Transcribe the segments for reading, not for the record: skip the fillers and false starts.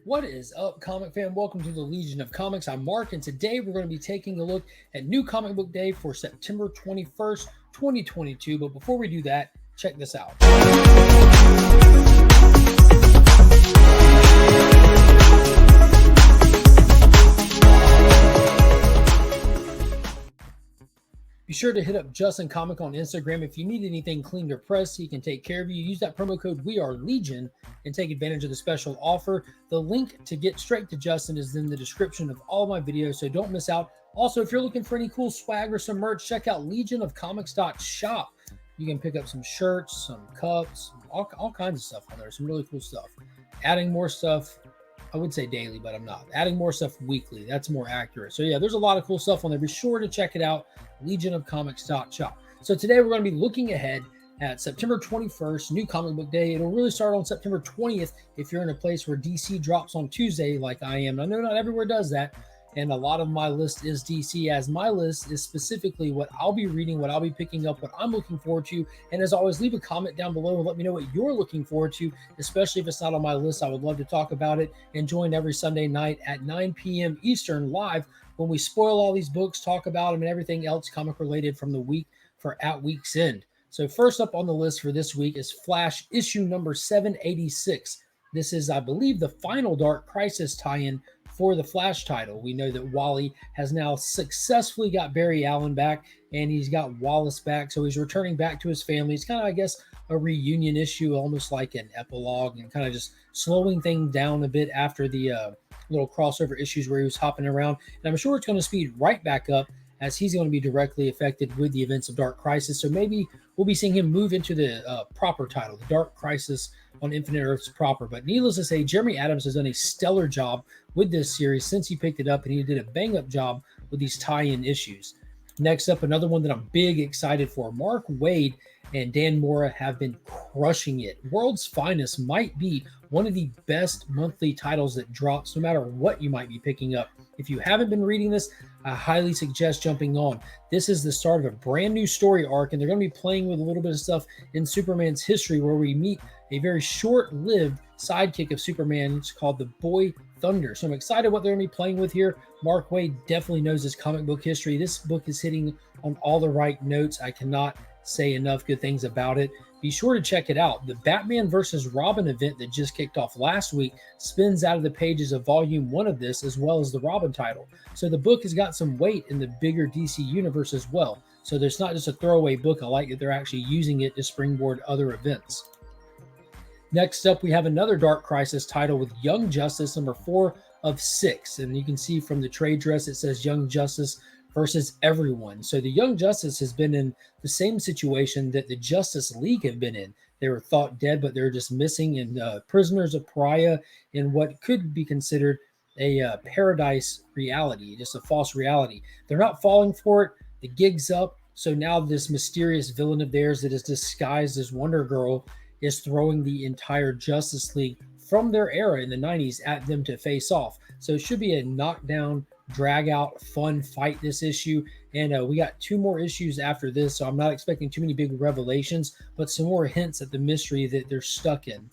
What is up, comic fan? Welcome to the Legion of Comics. I'm Mark, and today we're going to be taking a look at New Comic Book Day for September 21st, 2022. But before we do that, check this out. Be sure to hit up Justin Comic on Instagram if you need anything cleaned or pressed. He can take care of you. Use that promo code WeAreLegion and take advantage of the special offer. The link to get straight to Justin is in the description of all my videos, so don't miss out. Also, if you're looking for any cool swag or some merch, check out legionofcomics.shop. You can pick up some shirts, some cups, all kinds of stuff on there. Some really cool stuff. Adding more stuff. I would say daily, but I'm not. Adding more stuff weekly. That's more accurate. So yeah, there's a lot of cool stuff on there. Be sure to check it out. Legionofcomics.shop. So today we're going to be looking ahead at September 21st, New Comic Book Day. It'll really start on September 20th if you're in a place where DC drops on Tuesday like I am. I know not everywhere does that, and a lot of my list is DC, as my list is specifically what I'll be reading, what I'll be picking up, what I'm looking forward to. And as always, leave a comment down below and let me know what you're looking forward to, especially if it's not on my list. I would love to talk about it, and join every Sunday night at 9 p.m. Eastern live when we spoil all these books, talk about them, and everything else comic related from the week for at week's end. So first up on the list for this week is Flash issue number 786. This is, I believe, the final Dark Crisis tie-in for the Flash title. We know that Wally has now successfully got Barry Allen back, and he's got Wallace back, so he's returning back to his family. It's kind of, I guess, a reunion issue, almost like an epilogue, and kind of just slowing things down a bit after the little crossover issues where he was hopping around. And I'm sure it's going to speed right back up, as he's going to be directly affected with the events of Dark Crisis. So maybe we'll be seeing him move into the proper title, the Dark Crisis on Infinite Earths proper. But needless to say, Jeremy Adams has done a stellar job with this series since he picked it up, and he did a bang-up job with these tie-in issues. Next up, another one that I'm big excited for. Mark Waid and Dan Mora have been crushing it. World's Finest might be one of the best monthly titles that drops, no matter what you might be picking up. If you haven't been reading this, I highly suggest jumping on. This is the start of a brand new story arc, and they're going to be playing with a little bit of stuff in Superman's history where we meet a very short-lived sidekick of Superman. It's called the Boy Thunder. So I'm excited what they're going to be playing with here. Mark Waid definitely knows his comic book history. This book is hitting on all the right notes. I cannot say enough good things about it. Be sure to check it out. The Batman versus Robin event that just kicked off last week spins out of the pages of volume 1 of this, as well as the Robin title. So the book has got some weight in the bigger DC universe as well. So there's not just a throwaway book. I like that they're actually using it to springboard other events. Next up, we have another Dark Crisis title with Young Justice number 4 of 6. And you can see from the trade dress, it says Young Justice versus everyone. So the Young Justice has been in the same situation that the Justice League have been in. They were thought dead, but they're just missing, and prisoners of pariah in what could be considered a paradise reality, just a false reality. They're not falling for it. The gig's up. So now this mysterious villain of theirs that is disguised as Wonder Girl is throwing the entire Justice League from their era in the 90s at them to face off. So it should be a knockdown, drag out, fun fight this issue. And we got 2 more issues after this, so I'm not expecting too many big revelations, but some more hints at the mystery that they're stuck in.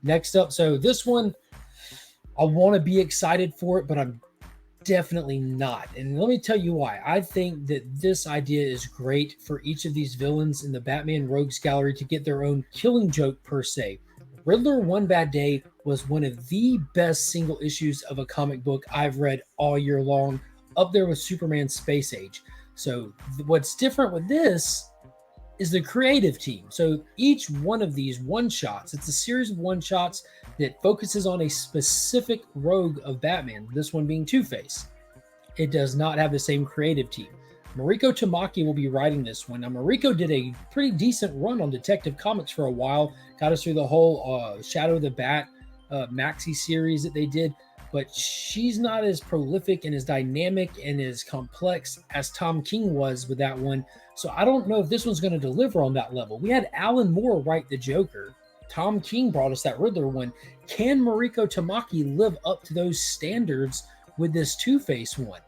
Next up, so this one, I want to be excited for it, but I'm definitely not. And let me tell you why. I think that this idea is great for each of these villains in the Batman Rogues Gallery to get their own Killing Joke per se. Riddler One Bad Day was one of the best single issues of a comic book I've read all year long, up there with Superman Space Age. So what's different with this is the creative team. So each one of these one-shots, it's a series of one-shots that focuses on a specific rogue of Batman, this one being Two-Face. It does not have the same creative team. Mariko Tamaki will be writing this one. Now, Mariko did a pretty decent run on Detective Comics for a while, got us through the whole Shadow of the Bat maxi series that they did, but she's not as prolific and as dynamic and as complex as Tom King was with that one. So I don't know if this one's going to deliver on that level. We had Alan Moore write the Joker. Tom King brought us that Riddler one. Can Mariko Tamaki live up to those standards with this Two-Face one?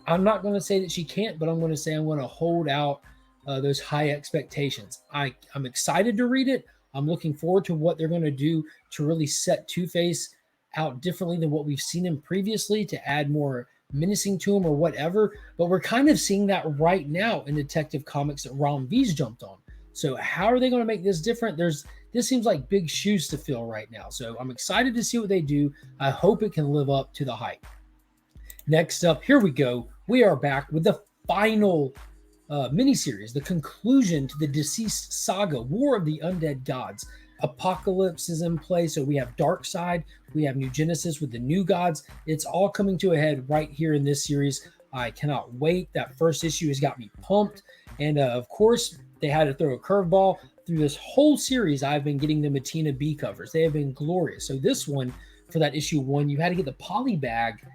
I'm not going to say that she can't, but I'm going to say I'm going to hold out those high expectations. I'm excited to read it. I'm looking forward to what they're going to do to really set Two-Face out differently than what we've seen him previously to add more menacing to him or whatever. But we're kind of seeing that right now in Detective Comics that Ron V's jumped on. So how are they going to make this different? This seems like big shoes to fill right now. So I'm excited to see what they do. I hope it can live up to the hype. Next up, here we go. We are back with the final miniseries, the conclusion to the Deceased saga, War of the Undead Gods. Apocalypse is in play, so we have Darkseid, we have New Genesis with the new gods. It's all coming to a head right here in this series. I cannot wait. That first issue has got me pumped. And of course, they had to throw a curveball. Through this whole series, I've been getting the Matina B covers. They have been glorious. So this one, for that issue 1, you had to get the poly bag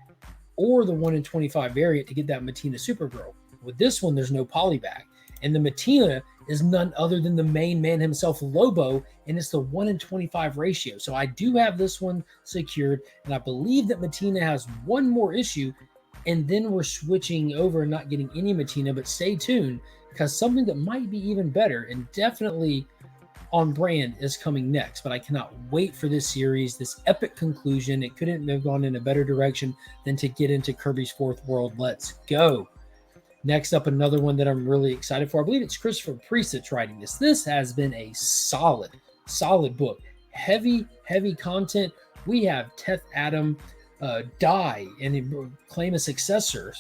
or the 1 in 25 variant to get that Matina Supergirl. With this one, there's no poly bag. And the Matina is none other than the main man himself, Lobo, and it's the 1 in 25 ratio. So I do have this one secured, and I believe that Matina has one more issue, and then we're switching over and not getting any Matina, but stay tuned, because something that might be even better and definitely on brand is coming next. But I cannot wait for this series, this epic conclusion. It couldn't have gone in a better direction than to get into Kirby's Fourth World. Let's go. Next up, another one that I'm really excited for. I believe it's Christopher Priest that's writing this. This has been a solid book. Heavy content. We have Teth Adam die and claim a successor,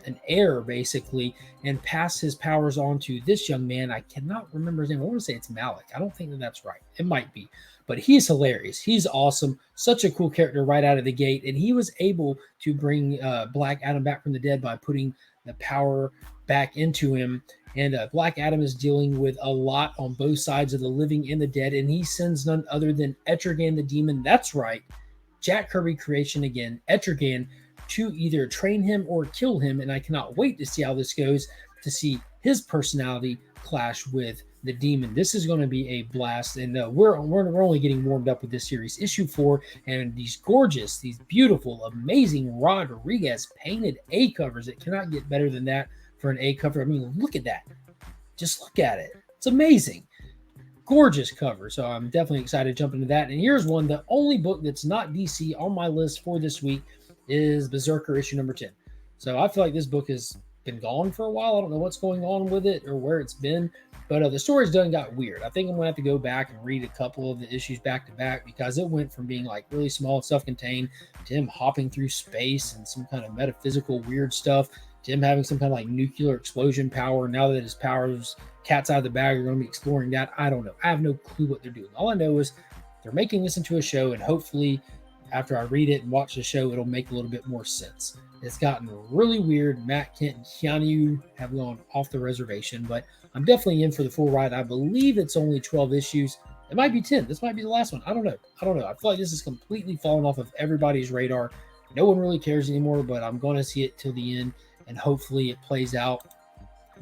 an heir basically, and pass his powers on to this young man. I cannot remember his name. I want to say it's Malik. I don't think that that's right. It might be. But he's hilarious. He's awesome. Such a cool character right out of the gate. And he was able to bring Black Adam back from the dead by putting the power back into him. And Black Adam is dealing with a lot on both sides of the living and the dead. And he sends none other than Etrigan the Demon. That's right. Jack Kirby creation again. Etrigan, to either train him or kill him. And I cannot wait to see how this goes, to see his personality clash with the Demon. This is going to be a blast, and we're only getting warmed up with this series. Issue 4, and these gorgeous, these beautiful, amazing Rodriguez painted A covers. It cannot get better than that for an A cover. I mean, look at that. Just look at it. It's amazing. Gorgeous cover. So I'm definitely excited to jump into that. And here's one. The only book that's not DC on my list for this week is Berserker issue number 10. So I feel like this book has been gone for a while. I don't know what's going on with it or where it's been, but the story's done got weird. I think I'm gonna have to go back and read a couple of the issues back to back, because it went from being like really small and self-contained to him hopping through space and some kind of metaphysical weird stuff, to him having some kind of like nuclear explosion power. Now that his powers cat's out of the bag, are going to be exploring that. I don't know. I have no clue what they're doing. All I know is they're making this into a show, and hopefully after I read it and watch the show, it'll make a little bit more sense. It's gotten really weird. Matt Kent and Keanu have gone off the reservation, but I'm definitely in for the full ride. I believe it's only 12 issues. It might be 10. This might be the last one. I don't know. I feel like this is completely fallen off of everybody's radar. No one really cares anymore, but I'm going to see it till the end, and hopefully it plays out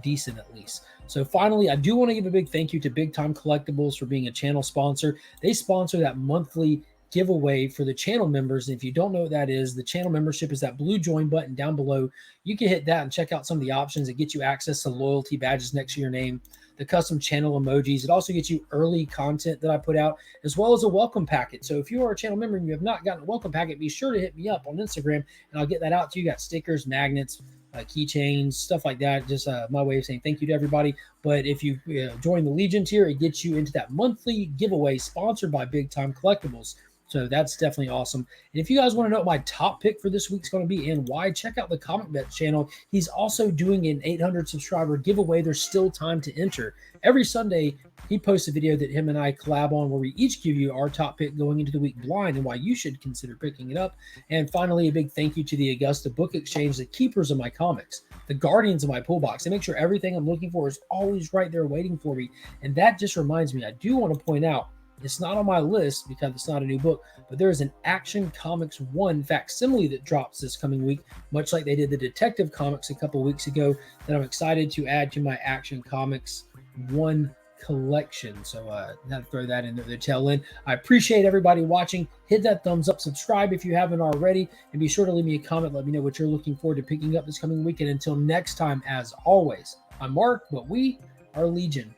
decent at least. So finally, I do want to give a big thank you to Big Time Collectibles for being a channel sponsor. They sponsor that monthly giveaway for the channel members. And if you don't know what that is, the channel membership is that blue join button down below. You can hit that and check out some of the options that get you access to loyalty badges next to your name, the custom channel emojis. It also gets you early content that I put out, as well as a welcome packet. So if you are a channel member and you have not gotten a welcome packet, be sure to hit me up on Instagram and I'll get that out to you. Got stickers, magnets, keychains, stuff like that. Just my way of saying thank you to everybody. But if you join the Legion tier, it gets you into that monthly giveaway sponsored by Big Time Collectibles. So that's definitely awesome. And if you guys want to know what my top pick for this week's going to be and why, check out the Comic Bet channel. He's also doing an 800 subscriber giveaway. There's still time to enter. Every Sunday, he posts a video that him and I collab on, where we each give you our top pick going into the week blind and why you should consider picking it up. And finally, a big thank you to the Augusta Book Exchange, the keepers of my comics, the guardians of my pull box. They make sure everything I'm looking for is always right there waiting for me. And that just reminds me, I do want to point out, it's not on my list because it's not a new book, but there is an Action Comics 1 facsimile that drops this coming week, much like they did the Detective Comics a couple weeks ago, that I'm excited to add to my Action Comics 1 collection. So now to throw that in there, the tail end. I appreciate everybody watching. Hit that thumbs up, subscribe if you haven't already, and be sure to leave me a comment. Let me know what you're looking forward to picking up this coming week. And until next time, as always, I'm Mark, but we are Legion.